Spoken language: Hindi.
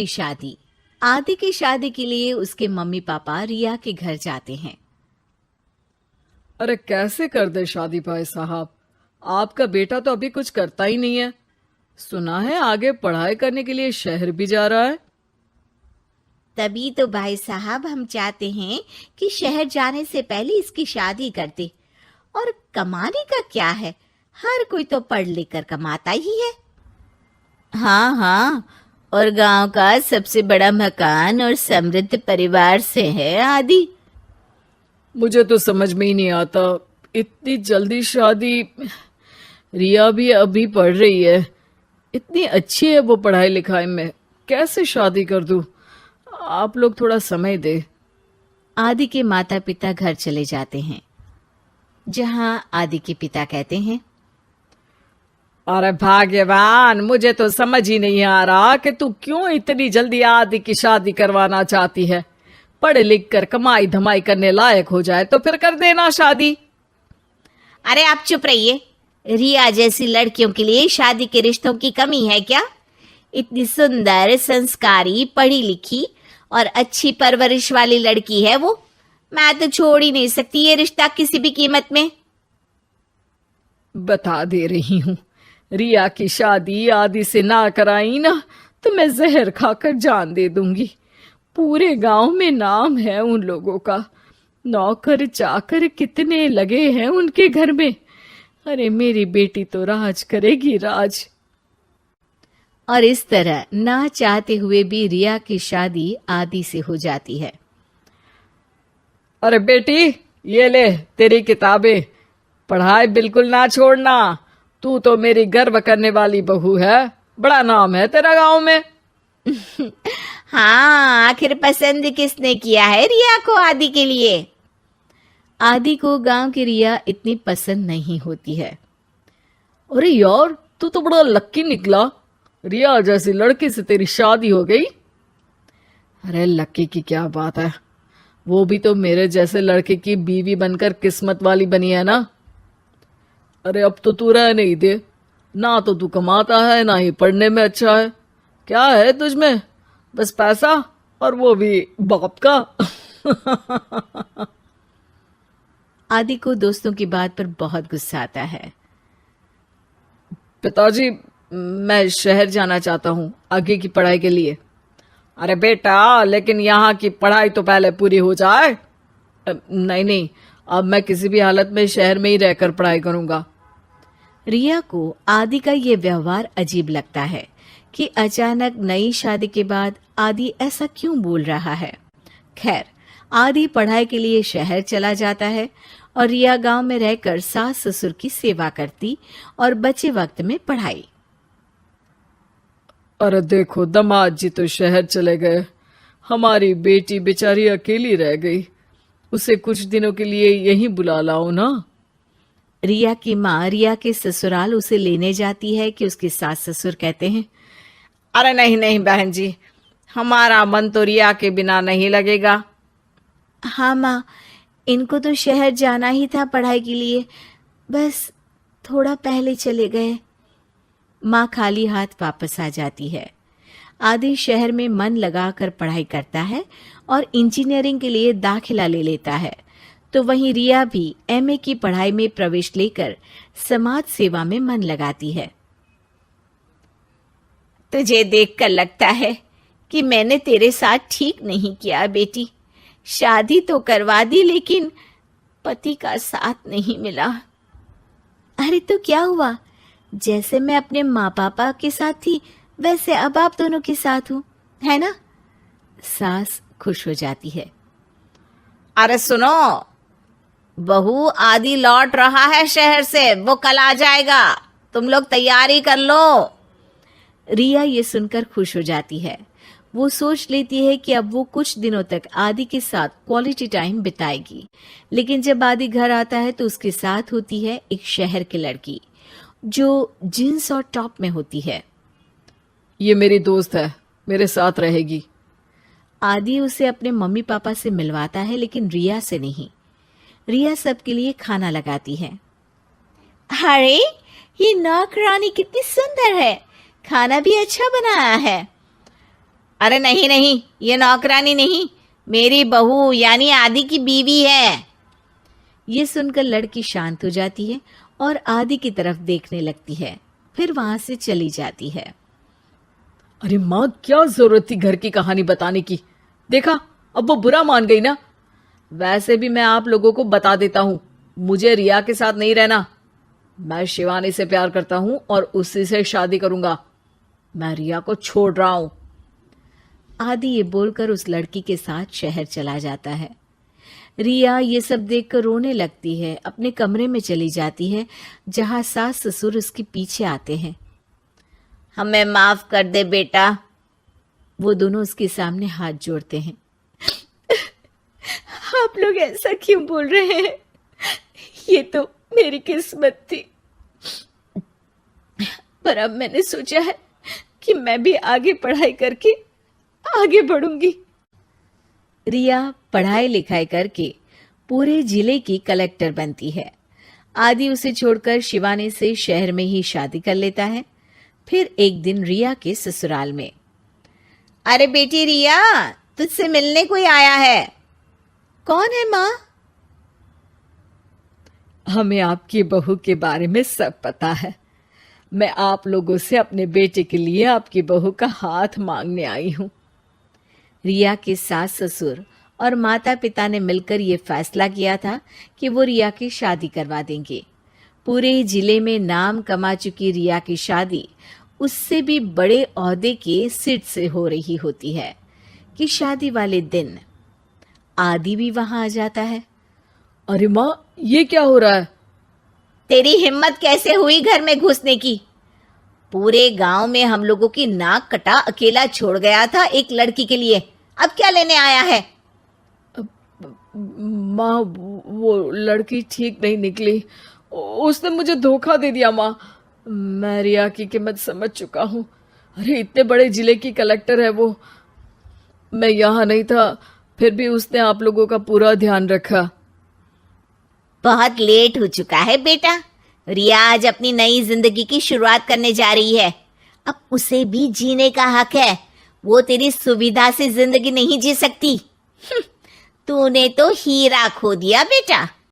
की शादी। आदि की शादी के लिए उसके मम्मी पापा रिया के घर जाते हैं। अरे कैसे कर दे शादी भाई साहब, आपका बेटा तो अभी कुछ करता ही नहीं है। सुना है आगे पढ़ाई करने के लिए शहर भी जा रहा है। तभी तो भाई साहब हम चाहते हैं कि शहर जाने से पहले इसकी शादी कर दे। और कमाने का क्या है, हर कोई तो पढ़ लिख कर कमाता ही है। हाँ हाँ, और गांव का सबसे बड़ा मकान और समृद्ध परिवार से है आदि। मुझे तो समझ में ही नहीं आता, इतनी जल्दी शादी। रिया भी अभी पढ़ रही है, इतनी अच्छी है वो पढ़ाई लिखाई में, कैसे शादी कर दूं। आप लोग थोड़ा समय दे। आदि के माता पिता घर चले जाते हैं, जहां आदि के पिता कहते हैं, अरे भाग्यवान, मुझे तो समझ ही नहीं आ रहा कि तू क्यों इतनी जल्दी आदि की शादी करवाना चाहती है। पढ़ लिख कर कमाई धमाई करने लायक हो जाए तो फिर कर देना शादी। अरे आप चुप रहिए। रिया जैसी लड़कियों के लिए शादी के रिश्तों की कमी है क्या? इतनी सुंदर, संस्कारी, पढ़ी लिखी और अच्छी परवरिश वाली लड़की है वो। मैं तो छोड़ ही नहीं सकती ये रिश्ता किसी भी कीमत में। बता दे रही हूँ, रिया की शादी आदि से ना कराई ना तो मैं जहर खाकर जान दे दूंगी। पूरे गांव में नाम है उन लोगों का, नौकर चाकर कितने लगे हैं उनके घर में। अरे मेरी बेटी तो राज करेगी, राज। और इस तरह ना चाहते हुए भी रिया की शादी आदि से हो जाती है। अरे बेटी, ये ले तेरी किताबें, पढ़ाई बिल्कुल ना छोड़ना। तू तो मेरी गर्व करने वाली बहू है, बड़ा नाम है तेरा गांव में। हाँ, आखिर पसंद किसने किया है रिया को आदि के लिए? आदि को गांव की रिया इतनी पसंद नहीं होती है। अरे यार, तू तो बड़ा लक्की निकला, रिया जैसी लड़की से तेरी शादी हो गई। अरे लक्की की क्या बात है, वो भी तो मेरे जैसे लड़के की बीवी बनकर किस्मत वाली बनी है ना। अरे अब तो तू रह नहीं दे, ना तो तू कमाता है ना ही पढ़ने में अच्छा है। क्या है तुझ में? बस पैसा, और वो भी बाप का। आदि को दोस्तों की बात पर बहुत गुस्सा आता है। पिताजी, मैं शहर जाना चाहता हूँ आगे की पढ़ाई के लिए। अरे बेटा, लेकिन यहाँ की पढ़ाई तो पहले पूरी हो जाए। नहीं नहीं, अब मैं किसी भी हालत में शहर में ही रहकर पढ़ाई करूंगा। रिया को आदि का ये व्यवहार अजीब लगता है कि अचानक नई शादी के बाद आदि ऐसा क्यों बोल रहा है। खैर, आदि पढ़ाई के लिए शहर चला जाता है और रिया गांव में रहकर सास ससुर की सेवा करती और बचे वक्त में पढ़ाई। अरे देखो, दामाद जी तो शहर चले गए, हमारी बेटी बेचारी अकेली रह गई। उसे कुछ दिनों के लिए यहीं बुला लाओ ना। रिया की माँ रिया के ससुराल उसे लेने जाती है कि उसके सास ससुर कहते हैं, अरे नहीं नहीं बहन जी, हमारा मन तो रिया के बिना नहीं लगेगा। हाँ माँ, इनको तो शहर जाना ही था पढ़ाई के लिए, बस थोड़ा पहले चले गए। माँ खाली हाथ वापस आ जाती है। आदि शहर में मन लगाकर पढ़ाई करता है और इंजीनियरिंग के लिए दाखिला ले लेता है, तो वहीं रिया भी एमए की पढ़ाई में प्रवेश लेकर समाज सेवा में मन लगाती है। तुझे देखकर लगता है कि मैंने तेरे साथ ठीक नहीं किया बेटी। शादी तो करवा दी लेकिन पति का साथ नहीं मिला। अरे तो क्या हुआ, जैसे मैं अपने माँ पापा के साथ थी वैसे अब आप दोनों के साथ हूँ, है ना? सास खुश हो जाती है। अरे सुनो, बहू आदि लौट रहा है शहर से, वो कल आ जाएगा, तुम लोग तैयारी कर लो। रिया ये सुनकर खुश हो जाती है। वो सोच लेती है कि अब वो कुछ दिनों तक आदि के साथ क्वालिटी टाइम बिताएगी। लेकिन जब आदि घर आता है तो उसके साथ होती है एक शहर की लड़की जो जींस और टॉप में होती है। ये मेरी दोस्त है, मेरे साथ रहेगी। आदि उसे अपने मम्मी पापा से मिलवाता है लेकिन रिया से नहीं। रिया सबके लिए खाना लगाती है। अरे ये नौकरानी कितनी सुंदर है, खाना भी अच्छा बनाया है। अरे नहीं नहीं, ये नौकरानी नहीं, मेरी बहू यानी आदि की बीवी है। ये सुनकर लड़की शांत हो जाती है और आदि की तरफ देखने लगती है, फिर वहां से चली जाती है। अरे माँ, क्या जरूरत थी घर की कहानी बताने की? देखा, अब वो बुरा मान गई ना। वैसे भी मैं आप लोगों को बता देता हूं, मुझे रिया के साथ नहीं रहना। मैं शिवानी से प्यार करता हूं और उसी से शादी करूंगा। मैं रिया को छोड़ रहा हूं। आदि ये बोलकर उस लड़की के साथ शहर चला जाता है। रिया ये सब देखकर रोने लगती है, अपने कमरे में चली जाती है जहां सास ससुर उसके पीछे आते हैं। हमें माफ कर दे बेटा। वो दोनों उसके सामने हाथ जोड़ते हैं। आप लोग ऐसा क्यों बोल रहे हैं? ये तो मेरी किस्मत थी, पर अब मैंने सोचा है कि मैं भी आगे पढ़ाई करके आगे बढ़ूंगी। रिया पढ़ाई लिखाई करके पूरे जिले की कलेक्टर बनती है। आदि उसे छोड़कर शिवानी से शहर में ही शादी कर लेता है। फिर एक दिन रिया के ससुराल में, अरे बेटी रिया, तुझसे मिलने कोई आया है। कौन है माँ? हमें आपकी बहू के बारे में सब पता है। मैं आप लोगों से अपने बेटे के लिए आपकी बहू का हाथ मांगने आई हूं। रिया के सास ससुर और माता पिता ने मिलकर ये फैसला किया था कि वो रिया की शादी करवा देंगे। पूरे जिले में नाम कमा चुकी रिया की शादी उससे भी बड़े ओहदे के सिट से हो रही होती है कि शादी वाले दिन आदि भी वहां आ जाता है। अरे माँ, ये क्या हो रहा है? तेरी हिम्मत कैसे हुई घर में घुसने की? पूरे गांव में हम लोगों की नाक कटा अकेला छोड़ गया था एक लड़की के लिए, अब क्या लेने आया है? माँ, वो लड़की ठीक नहीं निकली। उसने मुझे धोखा दे दिया माँ। मैं रिया की कीमत समझ चुका हूँ। अरे इतने बड़े जिले की कलेक्टर है वो। मैं यहाँ नहीं था, फिर भी उसने आप लोगों का पूरा ध्यान रखा। बहुत लेट हो चुका है बेटा। रिया आज अपनी नई जिंदगी की शुरुआत करने जा रही है। अब उसे भी जीने का हक है। वो तेरी सुविधा से जिंदगी नहीं जी सकती। तूने तो हीरा खो दिया बेटा।